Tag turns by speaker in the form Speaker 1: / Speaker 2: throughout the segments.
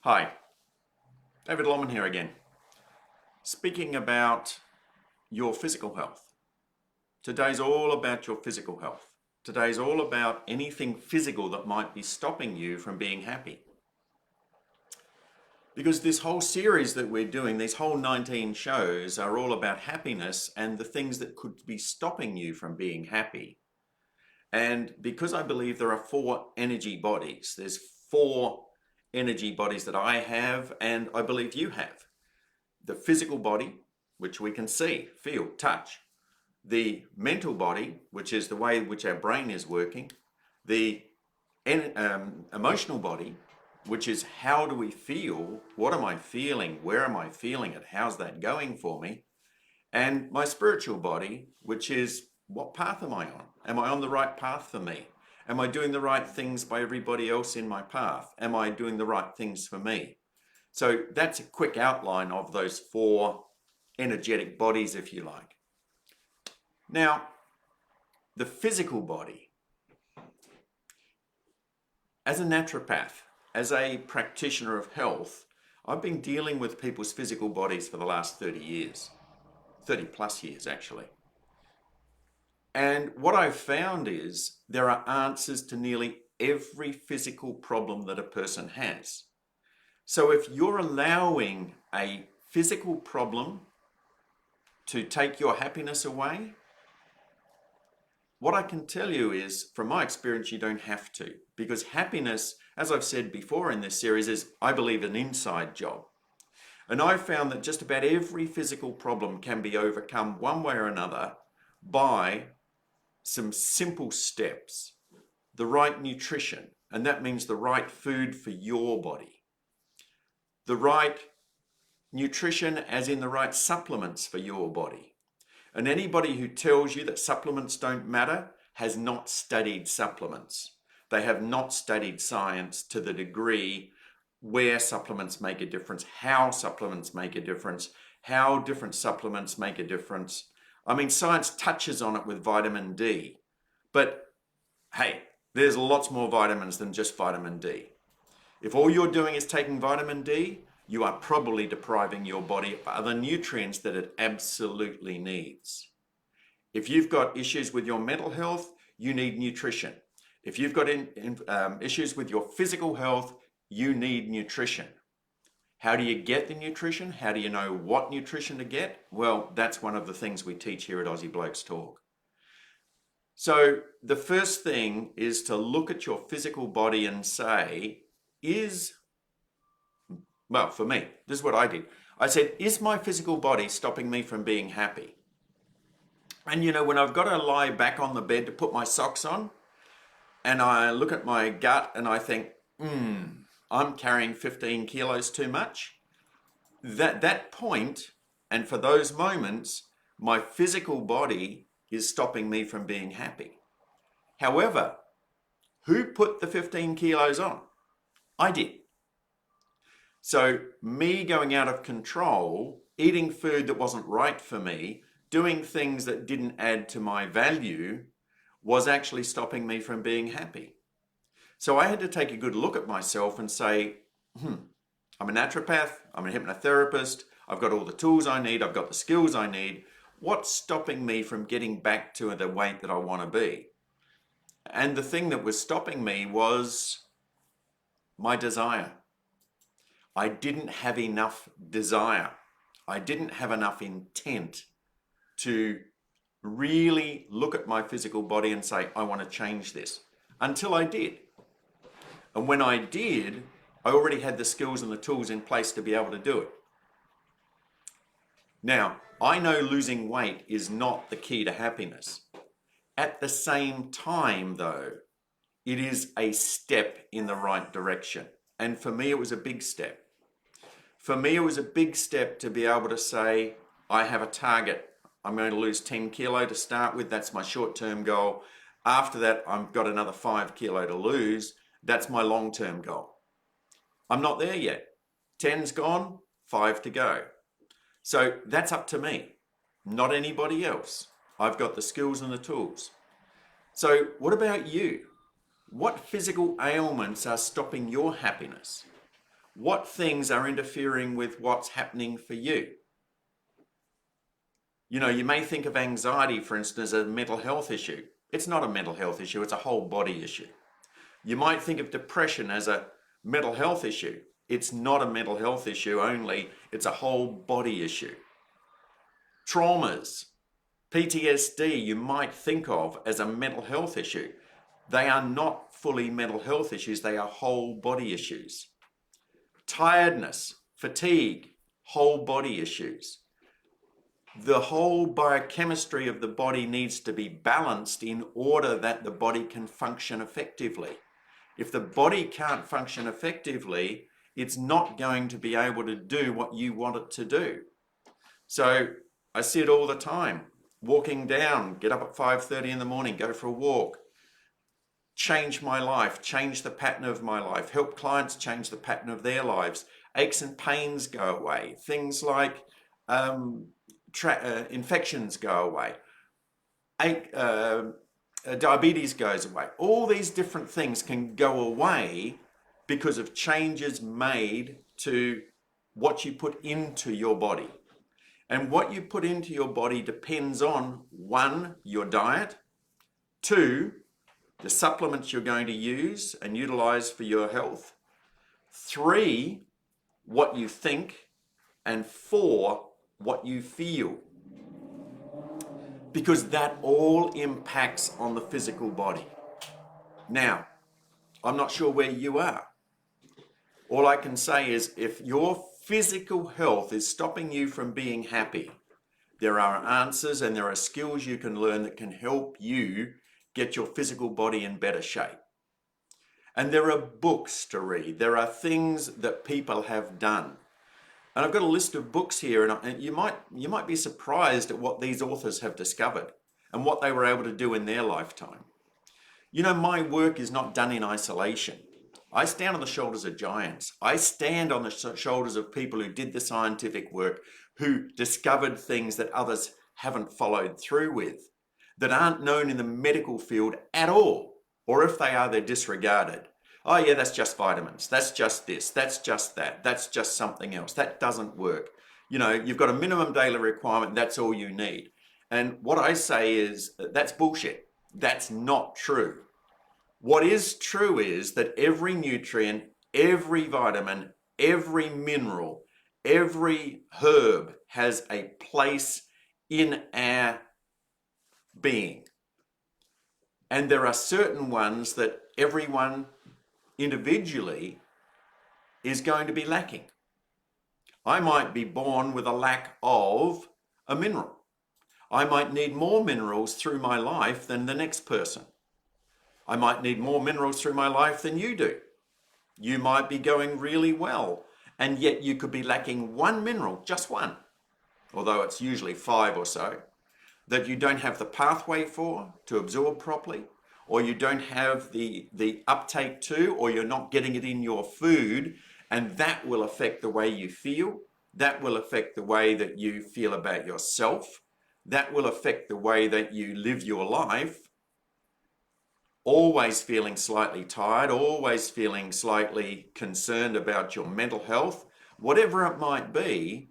Speaker 1: Hi, David Lomman here again. Speaking about your physical health. Today's all about your physical health. Today's all about anything physical that might be stopping you from being happy. Because this whole series that we're doing, these whole 19 shows are all about happiness and the things that could be stopping you from being happy. And because I believe there are four energy bodies, there's four energy bodies that I have and I believe you have. The physical body, which we can see, feel, touch. The mental body, which is the way in which our brain is working. The emotional body, which is how do we feel, what am I feeling, where am I feeling it, how's that going for me? And my spiritual body, which is what path am I on? Am I on the right path for me? Am I doing the right things by everybody else in my path? Am I doing the right things for me? So that's a quick outline of those four energetic bodies, if you like. Now, the physical body. As a naturopath, as a practitioner of health, I've been dealing with people's physical bodies for the last 30 years. 30 plus years, actually. And what I've found is there are answers to nearly every physical problem that a person has. So if you're allowing a physical problem to take your happiness away, what I can tell you is, from my experience, you don't have to. Because happiness, as I've said before in this series, is, I believe, an inside job. And I've found that just about every physical problem can be overcome one way or another by some simple steps. The right nutrition, and that means the right food for your body. The right nutrition, as in the right supplements for your body. And anybody who tells you that supplements don't matter has not studied supplements. They have not studied science to the degree where supplements make a difference, how supplements make a difference, how different supplements make a difference. I mean, science touches on it with vitamin D, but hey, there's lots more vitamins than just vitamin D. If all you're doing is taking vitamin D, you are probably depriving your body of other nutrients that it absolutely needs. If you've got issues with your mental health, you need nutrition. If you've got issues with your physical health, you need nutrition. How do you get the nutrition? How do you know what nutrition to get? Well, that's one of the things we teach here at Aussie Blokes Talk. So the first thing is to look at your physical body and say, well, for me, this is what I did. I said, is my physical body stopping me from being happy? And you know, when I've got to lie back on the bed to put my socks on, and I look at my gut and I think, I'm carrying 15 kilos too much. That point, and for those moments, my physical body is stopping me from being happy. However, who put the 15 kilos on? I did. So me going out of control, eating food that wasn't right for me, doing things that didn't add to my value, was actually stopping me from being happy. So I had to take a good look at myself and say, I'm a naturopath, I'm a hypnotherapist, I've got all the tools I need, I've got the skills I need. What's stopping me from getting back to the weight that I want to be? And the thing that was stopping me was my desire. I didn't have enough desire. I didn't have enough intent to really look at my physical body and say, I want to change this, until I did. And when I did, I already had the skills and the tools in place to be able to do it. Now, I know losing weight is not the key to happiness. At the same time, though, it is a step in the right direction. And for me, it was a big step. For me, it was a big step to be able to say, I have a target. I'm going to lose 10 kilo to start with. That's my short-term goal. After that, I've got another 5 kilo to lose. That's my long-term goal. I'm not there yet. 10's gone, 5 to go. So that's up to me, not anybody else. I've got the skills and the tools. So what about you? What physical ailments are stopping your happiness? what things are interfering with what's happening for you. You know, you may think of anxiety, for instance, as a mental health issue. It's not a mental health issue, it's a whole body issue. You might think of depression as a mental health issue. It's not a mental health issue only, it's a whole body issue. Traumas, PTSD, you might think of as a mental health issue. They are not fully mental health issues, they are whole body issues. Tiredness, fatigue, whole body issues. The whole biochemistry of the body needs to be balanced in order that the body can function effectively. If the body can't function effectively, it's not going to be able to do what you want it to do. So I see it all the time. Walking down, get up at 5:30 in the morning, go for a walk, change my life, change the pattern of my life, help clients change the pattern of their lives. Aches and pains go away. Things like infections go away. Diabetes goes away. All these different things can go away because of changes made to what you put into your body. And what you put into your body depends on, 1, your diet, 2, the supplements you're going to use and utilize for your health, 3, what you think, and 4, what you feel. Because that all impacts on the physical body. Now, I'm not sure where you are. All I can say is if your physical health is stopping you from being happy, there are answers and there are skills you can learn that can help you get your physical body in better shape. And there are books to read. There are things that people have done. And I've got a list of books here, and you might be surprised at what these authors have discovered and what they were able to do in their lifetime. You know, my work is not done in isolation. I stand on the shoulders of giants. I stand on the shoulders of people who did the scientific work, who discovered things that others haven't followed through with, that aren't known in the medical field at all, or if they are, they're disregarded. Oh yeah, that's just vitamins. That's just this. That's just that. That's just something else. That doesn't work. You know, you've got a minimum daily requirement. That's all you need. And what I say is that's bullshit. That's not true. What is true is that every nutrient, every vitamin, every mineral, every herb has a place in our being. And there are certain ones that everyone individually is going to be lacking. I might be born with a lack of a mineral. I might need more minerals through my life than the next person. I might need more minerals through my life than you do. You might be going really well, and yet you could be lacking one mineral, just one, although it's usually 5 or so, that you don't have the pathway for to absorb properly, or you don't have the uptake to, or you're not getting it in your food, and that will affect the way you feel. That will affect the way that you feel about yourself. That will affect the way that you live your life. Always feeling slightly tired, always feeling slightly concerned about your mental health, whatever it might be,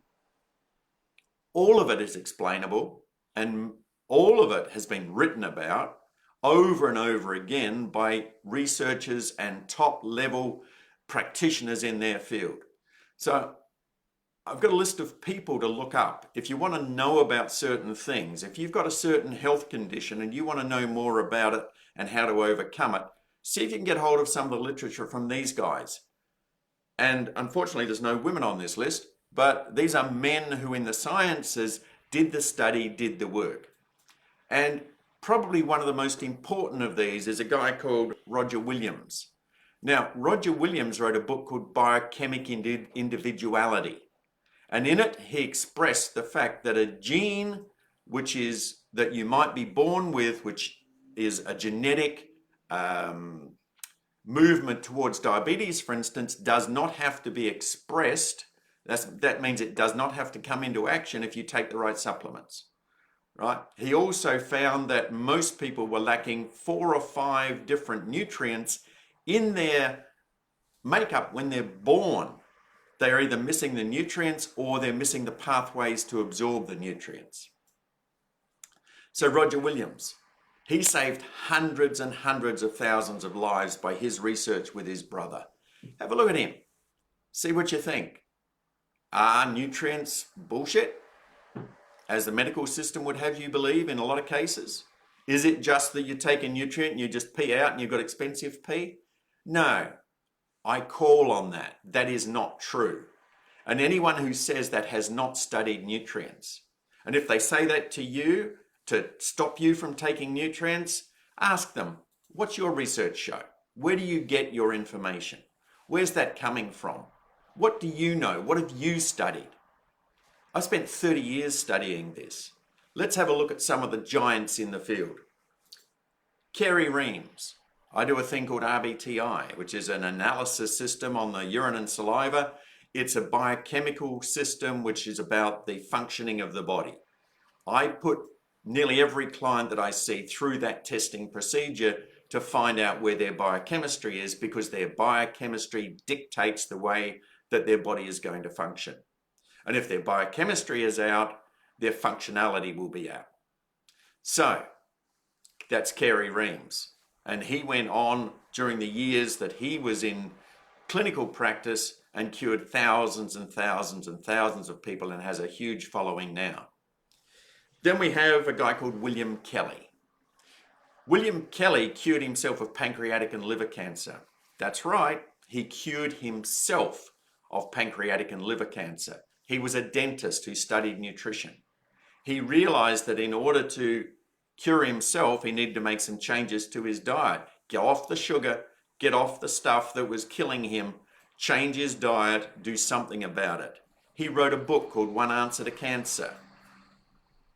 Speaker 1: all of it is explainable, and all of it has been written about over and over again by researchers and top-level practitioners in their field. So I've got a list of people to look up. If you want to know about certain things, if you've got a certain health condition and you want to know more about it and how to overcome it, see if you can get hold of some of the literature from these guys. And unfortunately, there's no women on this list, but these are men who in the sciences did the study, did the work. And probably one of the most important of these is a guy called Roger Williams. Now, Roger Williams wrote a book called Biochemic Individuality. And in it, he expressed the fact that a gene that you might be born with, which is a genetic movement towards diabetes, for instance, does not have to be expressed. That means it does not have to come into action if you take the right supplements, right? He also found that most people were lacking 4 or 5 different nutrients in their makeup when they're born. They're either missing the nutrients or they're missing the pathways to absorb the nutrients. So Roger Williams, he saved hundreds and hundreds of thousands of lives by his research with his brother. Have a look at him. See what you think. Are nutrients bullshit, as the medical system would have you believe in a lot of cases? Is it just that you take a nutrient and you just pee out and you've got expensive pee? No, I call on that. That is not true. And anyone who says that has not studied nutrients. And if they say that to you to stop you from taking nutrients, ask them, what's your research show? Where do you get your information? Where's that coming from? What do you know? What have you studied? I spent 30 years studying this. Let's have a look at some of the giants in the field. Kerry Ems. I do a thing called RBTI, which is an analysis system on the urine and saliva. It's a biochemical system which is about the functioning of the body. I put nearly every client that I see through that testing procedure to find out where their biochemistry is, because their biochemistry dictates the way that their body is going to function. And if their biochemistry is out, their functionality will be out. So that's Kerry Ems. And he went on during the years that he was in clinical practice and cured thousands and thousands and thousands of people and has a huge following now. Then we have a guy called William Kelly. William Kelly cured himself of pancreatic and liver cancer. That's right, he cured himself of pancreatic and liver cancer. He was a dentist who studied nutrition. He realized that in order to cure himself, he needed to make some changes to his diet. Get off the sugar, get off the stuff that was killing him, change his diet, do something about it. He wrote a book called One Answer to Cancer.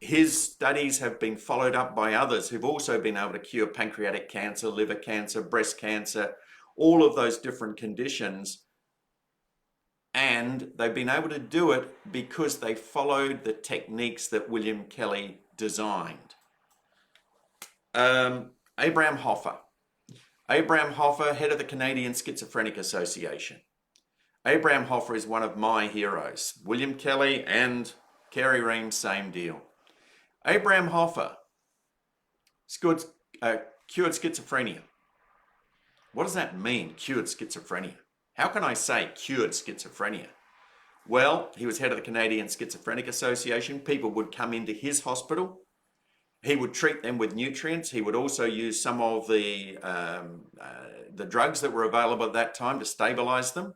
Speaker 1: His studies have been followed up by others who've also been able to cure pancreatic cancer, liver cancer, breast cancer, all of those different conditions. And they've been able to do it because they followed the techniques that William Kelly designed. Abram Hoffer. Abram Hoffer, head of the Canadian Schizophrenic Association. Abram Hoffer is one of my heroes. William Kelly and Kerry Ems, same deal. Abram Hoffer cured schizophrenia. What does that mean, cured schizophrenia? How can I say cured schizophrenia? Well, he was head of the Canadian Schizophrenic Association. People would come into his hospital. He would treat them with nutrients. He would also use some of the drugs that were available at that time to stabilize them.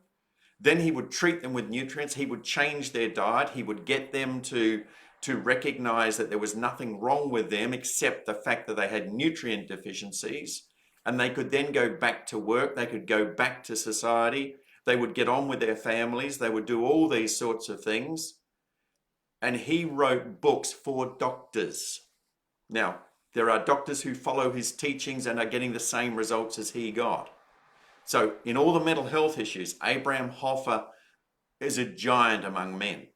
Speaker 1: Then he would treat them with nutrients. He would change their diet. He would get them to recognize that there was nothing wrong with them except the fact that they had nutrient deficiencies, and they could then go back to work. They could go back to society. They would get on with their families. They would do all these sorts of things. And he wrote books for doctors. Now, there are doctors who follow his teachings and are getting the same results as he got. So in all the mental health issues, Abram Hoffer is a giant among men.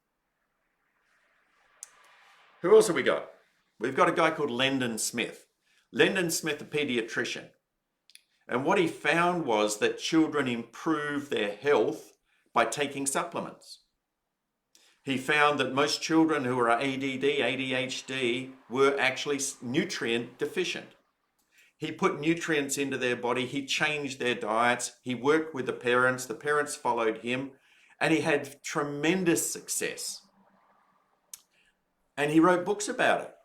Speaker 1: Who else have we got? We've got a guy called Lendon Smith. Lendon Smith, a pediatrician. And what he found was that children improve their health by taking supplements. He found that most children who are ADD, ADHD were actually nutrient deficient. He put nutrients into their body. He changed their diets. He worked with the parents. The parents followed him, and he had tremendous success. And he wrote books about it.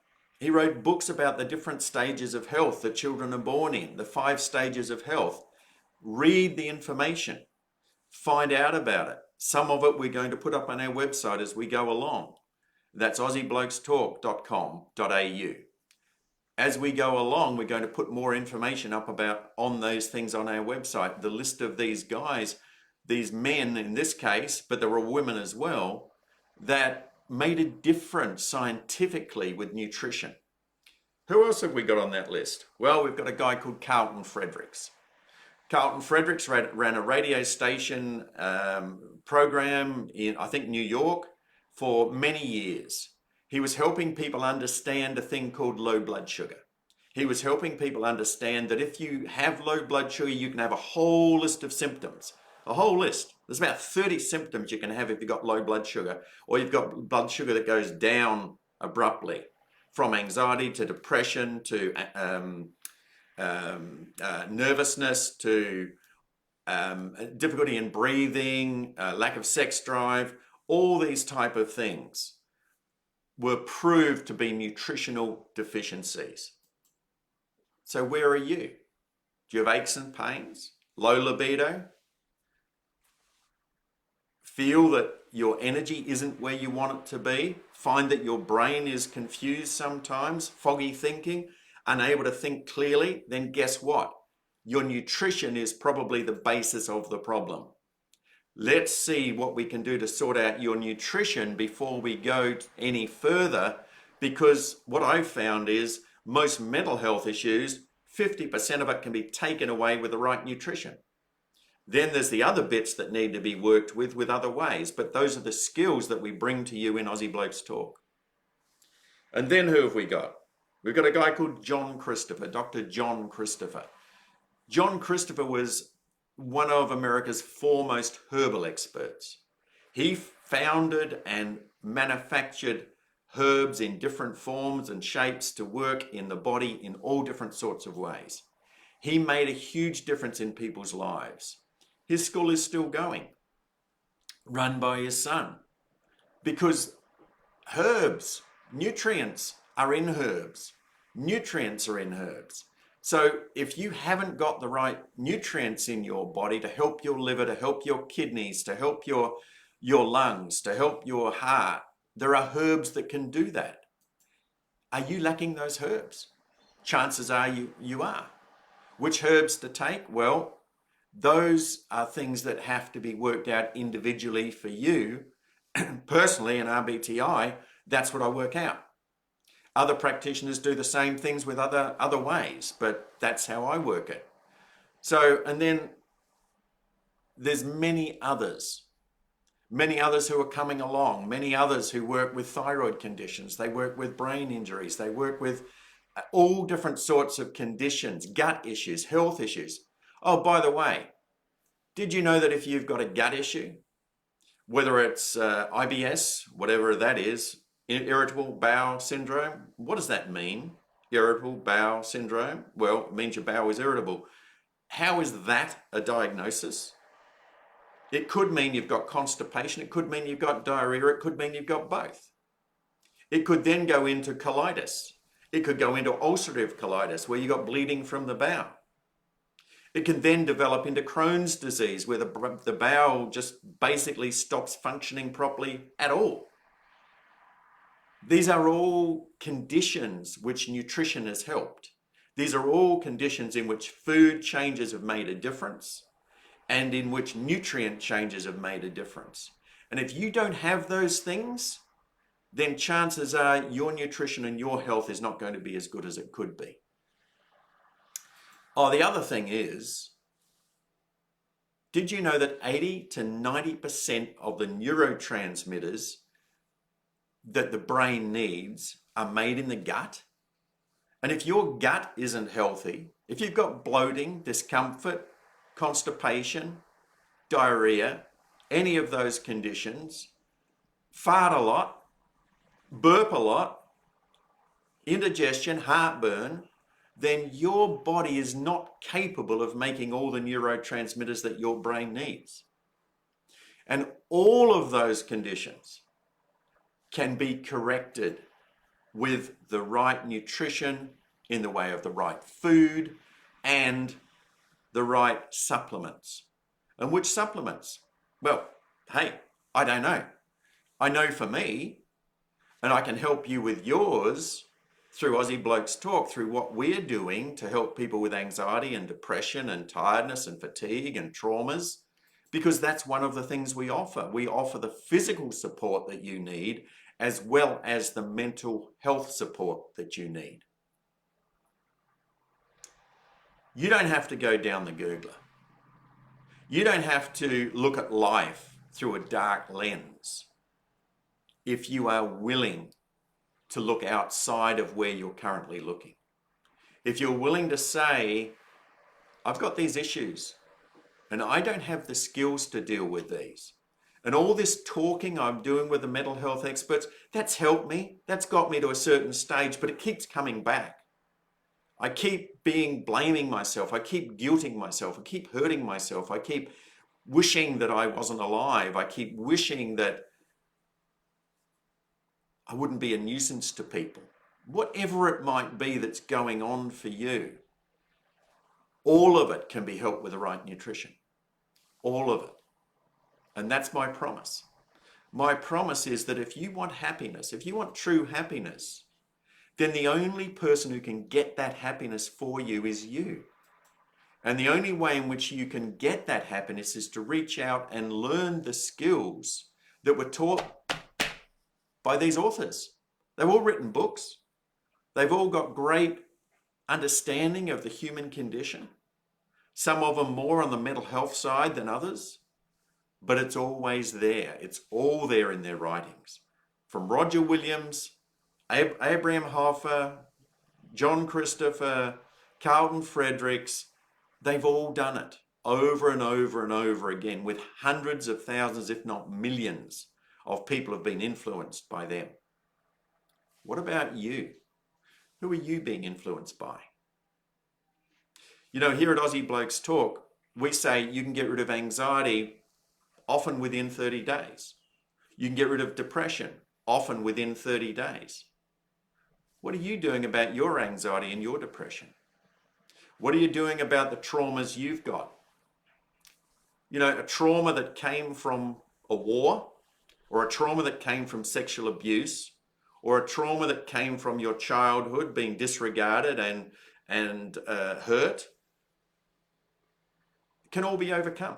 Speaker 1: He wrote books about the different stages of health that children are born in, the 5 stages of health. Read the information. Find out about it. Some of it we're going to put up on our website as we go along. That's aussieblokestalk.com.au. As we go along, we're going to put more information up on those things on our website. The list of these guys, these men in this case, but there were women as well, that made a difference scientifically with nutrition. Who else have we got on that list? Well, we've got a guy called Carlton Fredericks. Carlton Fredericks ran a radio station program in, I think, New York for many years. He was helping people understand a thing called low blood sugar. He was helping people understand that if you have low blood sugar, you can have a whole list of symptoms. a whole list. There's about 30 symptoms you can have if you've got low blood sugar, or you've got blood sugar that goes down abruptly, from anxiety to depression to nervousness to difficulty in breathing, lack of sex drive. All these type of things were proved to be nutritional deficiencies. So where are you? Do you have aches and pains? Low libido? Feel that your energy isn't where you want it to be? Find that your brain is confused sometimes, foggy thinking, unable to think clearly? Then guess what? Your nutrition is probably the basis of the problem. Let's see what we can do to sort out your nutrition before we go any further, because what I've found is most mental health issues, 50% of it can be taken away with the right nutrition. Then there's the other bits that need to be worked with other ways, but those are the skills that we bring to you in Aussie Blokes Talk. And then who have we got? We've got a guy called John Christopher, Dr. John Christopher. John Christopher was one of America's foremost herbal experts. He founded and manufactured herbs in different forms and shapes to work in the body in all different sorts of ways. He made a huge difference in people's lives. His school is still going, run by his son, because herbs, nutrients are in herbs. Nutrients are in herbs. So if you haven't got the right nutrients in your body to help your liver, to help your kidneys, to help your lungs, to help your heart, there are herbs that can do that. Are you lacking those herbs? Chances are you are. Which herbs to take? Well, those are things that have to be worked out individually for you. Personally, in RBTI, that's what I work out. Other practitioners do the same things with other ways, but that's how I work it. So, and then there's many others who are coming along, many others who work with thyroid conditions, they work with brain injuries, they work with all different sorts of conditions, gut issues, health issues. Oh, by the way, did you know that if you've got a gut issue, whether it's IBS, whatever that is, irritable bowel syndrome, what does that mean? Irritable bowel syndrome? Well, it means your bowel is irritable. How is that a diagnosis? It could mean you've got constipation. It could mean you've got diarrhea. It could mean you've got both. It could then go into colitis. It could go into ulcerative colitis, where you've got bleeding from the bowel. It can then develop into Crohn's disease, where the bowel just basically stops functioning properly at all. These are all conditions which nutrition has helped. These are all conditions in which food changes have made a difference and in which nutrient changes have made a difference. And if you don't have those things, then chances are your nutrition and your health is not going to be as good as it could be. Oh, the other thing is, did you know that 80 to 90% of the neurotransmitters that the brain needs are made in the gut? And if your gut isn't healthy, if you've got bloating, discomfort, constipation, diarrhea, any of those conditions, fart a lot, burp a lot, indigestion, heartburn, then your body is not capable of making all the neurotransmitters that your brain needs. And all of those conditions can be corrected with the right nutrition in the way of the right food and the right supplements. And which supplements? Well, hey, I don't know. I know for me, and I can help you with yours through Aussie Blokes Talk, through what we're doing to help people with anxiety and depression and tiredness and fatigue and traumas, because that's one of the things we offer. We offer the physical support that you need as well as the mental health support that you need. You don't have to go down the Googler. You don't have to look at life through a dark lens if you are willing to look outside of where you're currently looking. If you're willing to say, I've got these issues, And I don't have the skills to deal with these. And all this talking I'm doing with the mental health experts, that's helped me. That's got me to a certain stage, but it keeps coming back. I keep blaming myself. I keep guilting myself. I keep hurting myself. I keep wishing that I wasn't alive. I keep wishing that I wouldn't be a nuisance to people. Whatever it might be that's going on for you, all of it can be helped with the right nutrition. All of it. And that's my promise. My promise is that if you want happiness, if you want true happiness, then the only person who can get that happiness for you is you. And the only way in which you can get that happiness is to reach out and learn the skills that were taught by these authors. They've all written books. They've all got great understanding of the human condition. Some of them more on the mental health side than others. But it's always there. It's all there in their writings. From Roger Williams, Abram Hoffer, John Christopher, Carlton Fredericks, they've all done it over and over and over again with hundreds of thousands, if not millions, of people have been influenced by them. What about you? Who are you being influenced by? You know, here at Aussie Blokes Talk, we say you can get rid of anxiety often within 30 days. You can get rid of depression, often within 30 days. What are you doing about your anxiety and your depression? What are you doing about the traumas you've got? You know, a trauma that came from a war, or a trauma that came from sexual abuse, or a trauma that came from your childhood being disregarded and hurt, can all be overcome.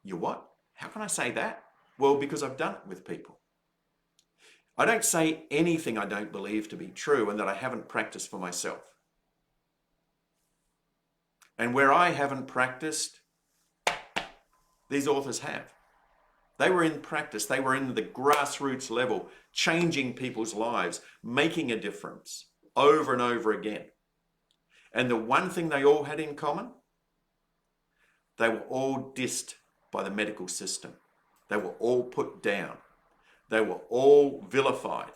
Speaker 1: You what? How can I say that? Well, because I've done it with people. I don't say anything I don't believe to be true and that I haven't practiced for myself. And where I haven't practiced, these authors have. They were in practice. They were in the grassroots level, changing people's lives, making a difference over and over again. And the one thing they all had in common, they were all dissed by the medical system. They were all put down. They were all vilified.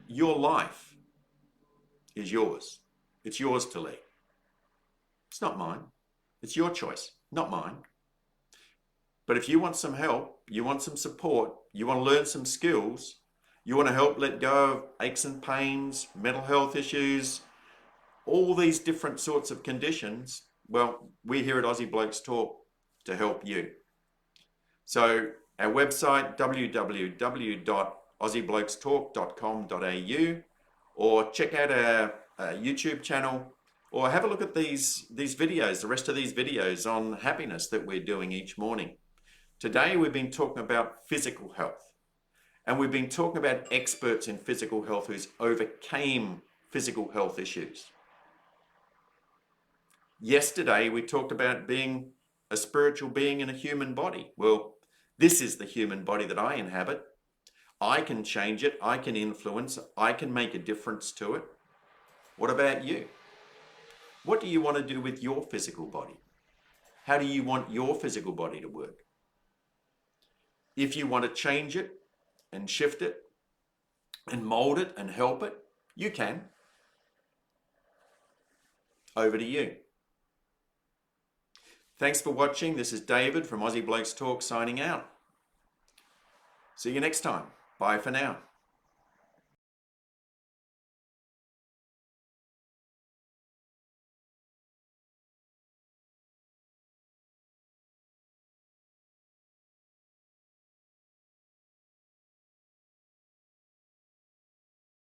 Speaker 1: Your life is yours. It's yours to lead. It's not mine. It's your choice, not mine. But if you want some help, you want some support, you want to learn some skills, you want to help let go of aches and pains, mental health issues, all these different sorts of conditions, well, we're here at Aussie Blokes Talk to help you. So our website, www.aussieblokestalk.com.au, or check out our YouTube channel, or have a look at these videos, the rest of these videos on happiness that we're doing each morning. Today we've been talking about physical health, and we've been talking about experts in physical health who's overcame physical health issues. Yesterday we talked about being a spiritual being in a human body. Well, this is the human body that I inhabit. I can change it, I can influence, I can make a difference to it. What about you? What do you want to do with your physical body? How do you want your physical body to work? If you want to change it and shift it and mold it and help it, you can. Over to you. Thanks for watching. This is David from Aussie Blokes Talk signing out. See you next time. Bye for now.